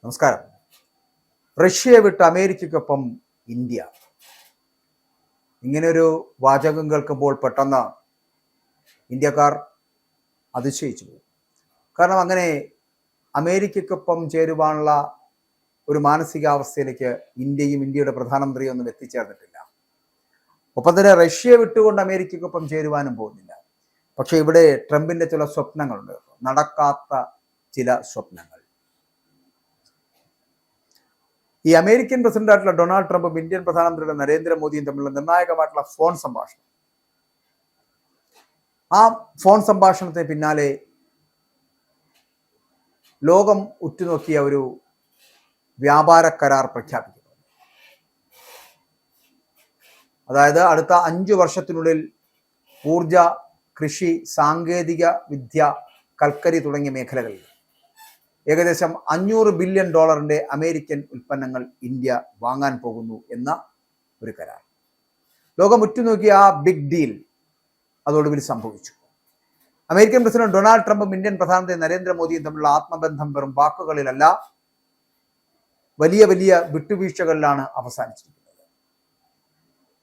നമസ്കാരം. റഷ്യയെ വിട്ട് അമേരിക്കയ്ക്കൊപ്പം ഇന്ത്യ, ഇങ്ങനൊരു വാചകം കേൾക്കുമ്പോൾ പെട്ടെന്ന് ഇന്ത്യക്കാർ അതിശയിച്ചു പോകും. കാരണം അങ്ങനെ അമേരിക്കയ്ക്കൊപ്പം ചേരുവാനുള്ള ഒരു മാനസികാവസ്ഥയിലേക്ക് ഇന്ത്യയും ഇന്ത്യയുടെ പ്രധാനമന്ത്രിയും ഒന്നും എത്തിച്ചേർന്നിട്ടില്ല. ഒപ്പം തന്നെ റഷ്യയെ വിട്ടുകൊണ്ട് അമേരിക്കയ്ക്കൊപ്പം ചേരുവാനും പോകുന്നില്ല. പക്ഷേ ഇവിടെ ട്രംപിന്റെ ചില സ്വപ്നങ്ങളുണ്ട്, നടക്കാത്ത ചില സ്വപ്നങ്ങൾ. ഈ അമേരിക്കൻ പ്രസിഡന്റായിട്ടുള്ള ഡൊണാൾഡ് ട്രംപും ഇന്ത്യൻ പ്രധാനമന്ത്രിയുടെ നരേന്ദ്രമോദിയും തമ്മിലുള്ള നിർണായകമായിട്ടുള്ള ഫോൺ സംഭാഷണം, ആ ഫോൺ സംഭാഷണത്തിന് പിന്നാലെ ലോകം ഉറ്റുനോക്കിയ ഒരു വ്യാപാര കരാർ പ്രഖ്യാപിക്കുന്നു. അതായത് അടുത്ത 5 വർഷത്തിനുള്ളിൽ ഊർജ, കൃഷി, സാങ്കേതിക വിദ്യ, കൽക്കരി തുടങ്ങിയ മേഖലകളിൽ ഏകദേശം $500 ബില്യൺ അമേരിക്കൻ ഉൽപ്പന്നങ്ങൾ ഇന്ത്യ വാങ്ങാൻ പോകുന്നു എന്ന ഒരു കരാർ. ലോകം ഉറ്റുനോക്കിയ ആ ബിഗ് ഡീൽ അതോടുകൂടി സംഭവിച്ചു. അമേരിക്കൻ പ്രസിഡന്റ് ഡൊണാൾഡ് ട്രംപും ഇന്ത്യൻ പ്രധാനമന്ത്രി നരേന്ദ്രമോദിയും തമ്മിലുള്ള ആത്മബന്ധം വെറും വാക്കുകളിലല്ല, വലിയ വലിയ വിട്ടുവീഴ്ചകളിലാണ് അവസാനിച്ചിരിക്കുന്നത്.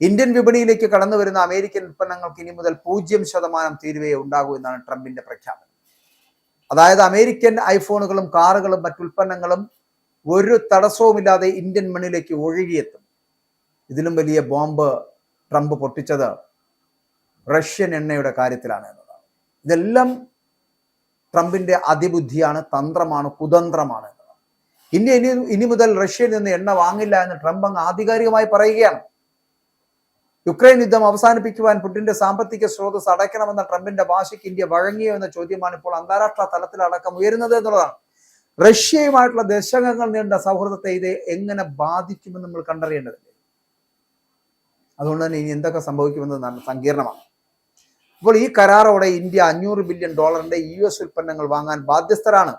ഇന്ത്യൻ വിപണിയിലേക്ക് കടന്നു വരുന്ന അമേരിക്കൻ ഉൽപ്പന്നങ്ങൾക്ക് ഇനി മുതൽ 0% തീരുവയെ ഉണ്ടാകൂ എന്നാണ് ട്രംപിന്റെ പ്രഖ്യാപനം. അതായത് അമേരിക്കൻ ഐഫോണുകളും കാറുകളും മറ്റുൽപ്പന്നങ്ങളും ഒരു തടസ്സവുമില്ലാതെ ഇന്ത്യൻ മണ്ണിലേക്ക് ഒഴുകിയെത്തും. ഇതിലും വലിയ ബോംബ് ട്രംപ് പൊട്ടിച്ചത് റഷ്യൻ എണ്ണയുടെ കാര്യത്തിലാണ് എന്നതാണ്. ഇതെല്ലാം ട്രംപിന്റെ അതിബുദ്ധിയാണ്, തന്ത്രമാണ്, കുതന്ത്രമാണ് എന്നതാണ്. ഇന്ത്യ ഇനി മുതൽ റഷ്യയിൽ നിന്ന് എണ്ണ വാങ്ങില്ല എന്ന് ട്രംപ് അങ്ങ് ആധികാരികമായി പറയുകയാണ്. യുക്രൈൻ യുദ്ധം അവസാനിപ്പിക്കുവാൻ പുടിന്റെ സാമ്പത്തിക സ്രോതസ് അടയ്ക്കണമെന്ന ട്രംപിന്റെ വാശിക്ക് ഇന്ത്യ വഴങ്ങിയോ എന്ന ചോദ്യമാണ് ഇപ്പോൾ അന്താരാഷ്ട്ര തലത്തിലടക്കം ഉയരുന്നത് എന്നുള്ളതാണ്. റഷ്യയുമായിട്ടുള്ള ദശകങ്ങൾ നീണ്ട സൗഹൃദത്തെ ഇത് എങ്ങനെ ബാധിക്കുമെന്ന് നമ്മൾ കണ്ടറിയേണ്ടതില്ലേ? അതുകൊണ്ട് തന്നെ ഇനി എന്തൊക്കെ സംഭവിക്കുമെന്ന് സങ്കീർണമാണ്. അപ്പോൾ ഈ കരാറോടെ ഇന്ത്യ $500 ബില്യൺ US ഉൽപ്പന്നങ്ങൾ വാങ്ങാൻ ബാധ്യസ്ഥരാണ്.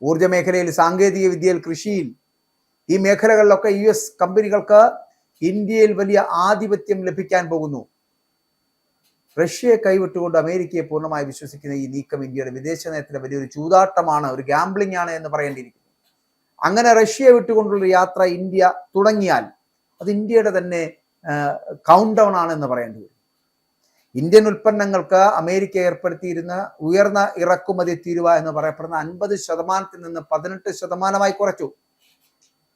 ഊർജ മേഖലയിൽ, സാങ്കേതിക വിദ്യയിൽ, കൃഷിയിൽ, ഈ മേഖലകളിലൊക്കെ US കമ്പനികൾക്ക് ഇന്ത്യയിൽ വലിയ ആധിപത്യം ലഭിക്കാൻ പോകുന്നു. റഷ്യയെ കൈവിട്ടുകൊണ്ട് അമേരിക്കയെ പൂർണ്ണമായി വിശ്വസിക്കുന്ന ഈ നീക്കം ഇന്ത്യയുടെ വിദേശ നയത്തിലെ വലിയൊരു ചൂതാട്ടമാണ്, ഒരു ഗാംബ്ലിംഗ് ആണ് എന്ന് പറയേണ്ടിയിരിക്കുന്നു. അങ്ങനെ റഷ്യയെ വിട്ടുകൊണ്ടുള്ള യാത്ര ഇന്ത്യ തുടങ്ങിയാൽ അത് ഇന്ത്യയുടെ തന്നെ കൗണ്ട് ഡൗൺ ആണ് എന്ന് പറയേണ്ടി വരും. ഇന്ത്യൻ ഉൽപ്പന്നങ്ങൾക്ക് അമേരിക്ക ഏർപ്പെടുത്തിയിരുന്ന ഉയർന്ന ഇറക്കുമതി തീരുവ എന്ന് പറയപ്പെടുന്ന 50% നിന്ന് 18% കുറച്ചു.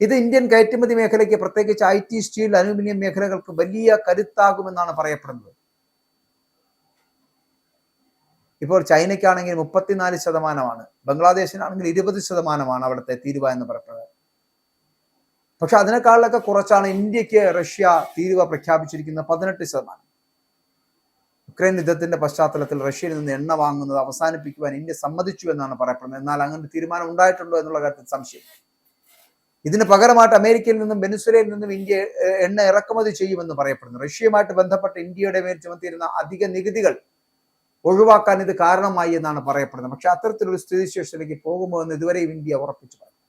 ഇത് ഇന്ത്യൻ കയറ്റുമതി മേഖലയ്ക്ക്, പ്രത്യേകിച്ച് IT, സ്റ്റീൽ, അലൂമിനിയം മേഖലകൾക്ക് വലിയ കരുത്താകുമെന്നാണ് പറയപ്പെടുന്നത്. ഇപ്പോൾ ചൈനയ്ക്കാണെങ്കിൽ 34%, ബംഗ്ലാദേശിനാണെങ്കിൽ 20% അവിടുത്തെ തീരുവ എന്ന് പറയപ്പെടുന്നത്. പക്ഷെ അതിനേക്കാളൊക്കെ കുറച്ചാണ് ഇന്ത്യക്ക് റഷ്യ തീരുവ പ്രഖ്യാപിച്ചിരിക്കുന്നത്, 18%. യുക്രൈൻ യുദ്ധത്തിന്റെ പശ്ചാത്തലത്തിൽ റഷ്യയിൽ നിന്ന് എണ്ണ വാങ്ങുന്നത് അവസാനിപ്പിക്കുവാൻ ഇന്ത്യ സമ്മതിച്ചു എന്നാണ് പറയപ്പെടുന്നത്. എന്നാൽ അങ്ങനെ തീരുമാനം ഉണ്ടായിട്ടുണ്ടോ എന്നുള്ള കാര്യത്തിൽ സംശയം. ഇതിന് പകരമായിട്ട് അമേരിക്കയിൽ നിന്നും വെനിസ്വേലയിൽ നിന്നും ഇന്ത്യ എണ്ണ ഇറക്കുമതി ചെയ്യുമെന്ന് പറയപ്പെടുന്നു. റഷ്യയുമായിട്ട് ബന്ധപ്പെട്ട് ഇന്ത്യയുടെ മേൽ ചുമത്തിയിരുന്ന അധിക നികുതികൾ ഒഴിവാക്കാൻ ഇത് കാരണമായി എന്നാണ് പറയപ്പെടുന്നത്. പക്ഷെ അത്തരത്തിലൊരു സ്ഥിതിവിശേഷത്തിലേക്ക് പോകുമോ എന്ന് ഇതുവരെയും ഇന്ത്യ ഉറപ്പിച്ചു പറഞ്ഞു.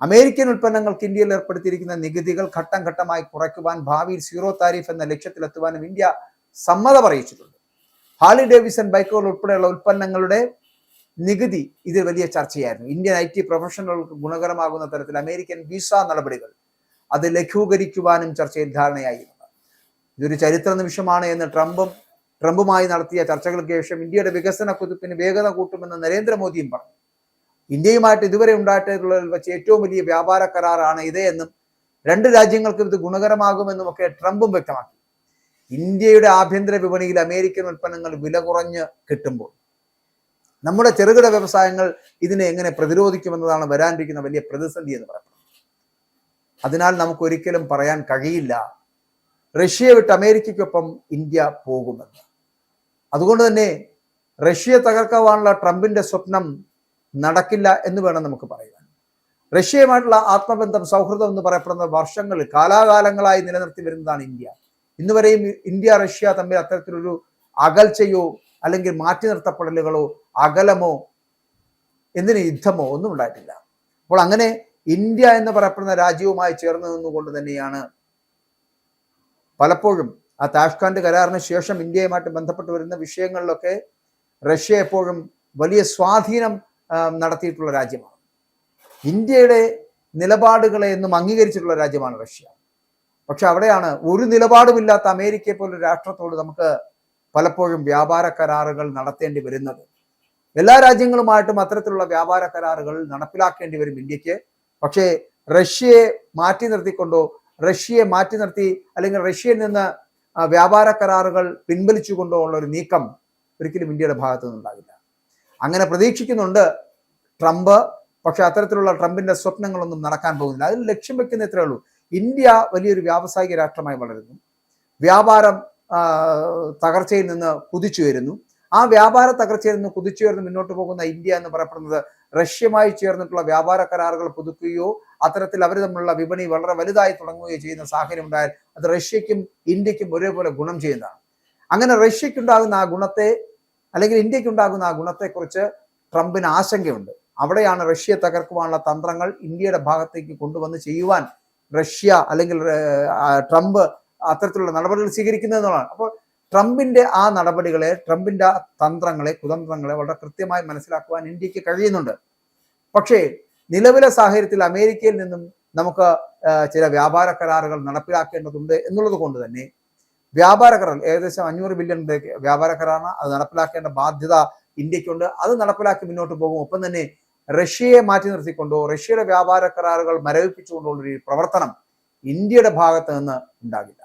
അമേരിക്കൻ ഉൽപ്പന്നങ്ങൾക്ക് ഇന്ത്യയിൽ ഏർപ്പെടുത്തിയിരിക്കുന്ന നികുതികൾ ഘട്ടം ഘട്ടമായി കുറയ്ക്കുവാൻ, ഭാവിയിൽ സീറോ താരിഫ് എന്ന ലക്ഷ്യത്തിലെത്തുവാനും ഇന്ത്യ സമ്മതം അറിയിച്ചിട്ടുണ്ട്. ഹാർലി ഡേവിഡ്സൺ ബൈക്കുകൾ ഉൾപ്പെടെയുള്ള ഉൽപ്പന്നങ്ങളുടെ നികുതി ഇത് വലിയ ചർച്ചയായിരുന്നു. ഇന്ത്യൻ IT പ്രൊഫഷണലുകൾക്ക് ഗുണകരമാകുന്ന തരത്തിൽ അമേരിക്കൻ വിസ നടപടികൾ അത് ലഘൂകരിക്കുവാനും ചർച്ചയിൽ ധാരണയായിരുന്നു. ഇതൊരു ചരിത്ര നിമിഷമാണ് എന്ന് ട്രംപുമായി നടത്തിയ ചർച്ചകൾക്ക് ശേഷം ഇന്ത്യയുടെ വികസന കുതിപ്പിന് വേഗത കൂട്ടുമെന്ന് നരേന്ദ്രമോദിയും പറഞ്ഞു. ഇന്ത്യയുമായിട്ട് ഇതുവരെ ഉണ്ടായിട്ടുള്ളതിൽ വെച്ച് ഏറ്റവും വലിയ വ്യാപാര കരാറാണ് ഇത് എന്നും 2 രാജ്യങ്ങൾക്കും ഇത് ഗുണകരമാകുമെന്നും ഒക്കെ ട്രംപും വ്യക്തമാക്കി. ഇന്ത്യയുടെ ആഭ്യന്തര വിപണിയിൽ അമേരിക്കൻ ഉൽപ്പന്നങ്ങൾ വില കുറഞ്ഞ് കിട്ടുമ്പോൾ നമ്മുടെ ചെറുകിട വ്യവസായങ്ങൾ ഇതിനെ എങ്ങനെ പ്രതിരോധിക്കുമെന്നതാണ് വരാനിരിക്കുന്ന വലിയ പ്രതിസന്ധി എന്ന് പറയുന്നത്. അതിനാൽ നമുക്ക് ഒരിക്കലും പറയാൻ കഴിയില്ല റഷ്യയെ വിട്ട് അമേരിക്കയ്ക്കൊപ്പം ഇന്ത്യ പോകുമെന്ന്. അതുകൊണ്ട് തന്നെ റഷ്യയെ തകർക്കാനുള്ള ട്രംപിന്റെ സ്വപ്നം നടക്കില്ല എന്ന് വേണം നമുക്ക് പറയാൻ. റഷ്യയുമായിട്ടുള്ള ആത്മബന്ധം, സൗഹൃദം എന്ന് പറയപ്പെടുന്ന വർഷങ്ങളിൽ, കാലാകാലങ്ങളായി നിലനിർത്തി വരുന്നതാണ് ഇന്ത്യ. ഇന്നുവരെയും ഇന്ത്യ റഷ്യ തമ്മിൽ അത്തരത്തിലൊരു അകൽച്ചയോ അല്ലെങ്കിൽ മാറ്റി നിർത്തപ്പെടലുകളോ അകലമോ എന്തിന് യുദ്ധമോ ഒന്നും ഉണ്ടായിട്ടില്ല. അപ്പോൾ അങ്ങനെ ഇന്ത്യ എന്ന് പറയപ്പെടുന്ന രാജ്യവുമായി ചേർന്ന് നിന്നുകൊണ്ട് തന്നെയാണ് പലപ്പോഴും ആ താഷ്കന്റ് കരാറിന് ശേഷം ഇന്ത്യയുമായിട്ട് ബന്ധപ്പെട്ട് വരുന്ന വിഷയങ്ങളിലൊക്കെ റഷ്യ എപ്പോഴും വലിയ സ്വാധീനം നടത്തിയിട്ടുള്ള രാജ്യമാണ്. ഇന്ത്യയുടെ നിലപാടുകളെ എന്നും അംഗീകരിച്ചിട്ടുള്ള രാജ്യമാണ് റഷ്യ. പക്ഷെ അവിടെയാണ് ഒരു നിലപാടുമില്ലാത്ത അമേരിക്കയെ പോലൊരു രാഷ്ട്രത്തോട് നമുക്ക് പലപ്പോഴും വ്യാപാര കരാറുകൾ നടത്തേണ്ടി വരുന്നത്. എല്ലാ രാജ്യങ്ങളുമായിട്ടും അത്തരത്തിലുള്ള വ്യാപാര കരാറുകൾ നടപ്പിലാക്കേണ്ടി വരും ഇന്ത്യക്ക്. പക്ഷേ റഷ്യയെ മാറ്റി നിർത്തിക്കൊണ്ടോ, റഷ്യയെ മാറ്റി നിർത്തി അല്ലെങ്കിൽ റഷ്യയിൽ നിന്ന് വ്യാപാര കരാറുകൾ പിൻവലിച്ചുകൊണ്ടോ ഉള്ള ഒരു നീക്കം ഒരിക്കലും ഇന്ത്യയുടെ ഭാഗത്തു നിന്നുണ്ടാകില്ല. അങ്ങനെ പ്രതീക്ഷിക്കുന്നുണ്ട് ട്രംപ്. പക്ഷെ അത്തരത്തിലുള്ള ട്രംപിന്റെ സ്വപ്നങ്ങളൊന്നും നടക്കാൻ പോകുന്നില്ല. അതിൽ ലക്ഷ്യം വെക്കുന്ന ഇത്രയേ ഉള്ളൂ. ഇന്ത്യ വലിയൊരു വ്യാവസായിക രാഷ്ട്രമായി വളരുന്നു. വ്യാപാരം തകർച്ചയിൽ നിന്ന് കുതിച്ചുയരുന്നു. ആ വ്യാപാര തകർച്ചയിൽ നിന്ന് കുതിച്ചുയർന്ന് മുന്നോട്ട് പോകുന്ന ഇന്ത്യ എന്ന് പറയപ്പെടുന്നത് റഷ്യയുമായി ചേർന്നിട്ടുള്ള വ്യാപാര കരാറുകൾ പുതുക്കുകയോ അത്തരത്തിൽ അവർ തമ്മിലുള്ള വിപണി വളരെ വലുതായി തുടങ്ങുകയോ ചെയ്യുന്ന സാഹചര്യം ഉണ്ടായാൽ അത് റഷ്യക്കും ഇന്ത്യക്കും ഒരേപോലെ ഗുണം ചെയ്യുന്നതാണ്. അങ്ങനെ റഷ്യക്കുണ്ടാകുന്ന ആ ഗുണത്തെ അല്ലെങ്കിൽ ഇന്ത്യക്കുണ്ടാകുന്ന ആ ഗുണത്തെക്കുറിച്ച് ട്രംപിന് ആശങ്കയുണ്ട്. അവിടെയാണ് റഷ്യയെ തകർക്കുവാനുള്ള തന്ത്രങ്ങൾ ഇന്ത്യയുടെ ഭാഗത്തേക്ക് കൊണ്ടുവന്ന് ചെയ്യുവാൻ റഷ്യ അല്ലെങ്കിൽ ട്രംപ് അത്തരത്തിലുള്ള നടപടികൾ സ്വീകരിക്കുന്നതെന്നുള്ളതാണ്. അപ്പോൾ ട്രംപിന്റെ ആ നടപടികളെ, ട്രംപിന്റെ തന്ത്രങ്ങളെ, കുതന്ത്രങ്ങളെ വളരെ കൃത്യമായി മനസ്സിലാക്കുവാൻ ഇന്ത്യക്ക് കഴിയുന്നുണ്ട്. പക്ഷേ നിലവിലെ സാഹചര്യത്തിൽ അമേരിക്കയിൽ നിന്നും നമുക്ക് ചില വ്യാപാര കരാറുകൾ നടപ്പിലാക്കേണ്ടതുണ്ട് എന്നുള്ളത് കൊണ്ട് തന്നെ വ്യാപാര കരാർ ഏകദേശം 500 ബില്യൺ വ്യാപാര കരാറാണ്. അത് നടപ്പിലാക്കേണ്ട ബാധ്യത ഇന്ത്യക്കുണ്ട്. അത് നടപ്പിലാക്കി മുന്നോട്ട് പോകും. ഒപ്പം തന്നെ റഷ്യയെ മാറ്റി നിർത്തിക്കൊണ്ടോ റഷ്യയുടെ വ്യാപാര കരാറുകൾ മരവിപ്പിച്ചുകൊണ്ടുള്ളൊരു പ്രവർത്തനം ഇന്ത്യയുടെ ഭാഗത്ത് നിന്ന് ഉണ്ടാകില്ല.